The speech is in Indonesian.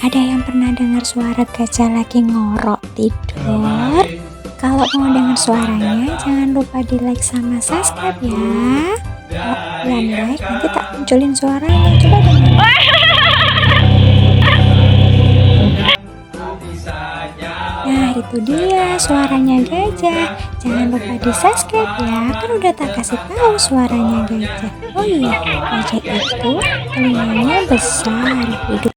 Ada yang pernah dengar suara gajah lagi ngorok tidur? Kalau mau dengar suaranya, jangan lupa di like sama subscribe ya. Kalau kalian like, nanti tak munculin suaranya. Coba dengar. Nah, itu dia suaranya gajah. Jangan lupa di subscribe ya. Kan udah tak kasih tahu suaranya gajah. Oh iya, gajah itu telinganya besar.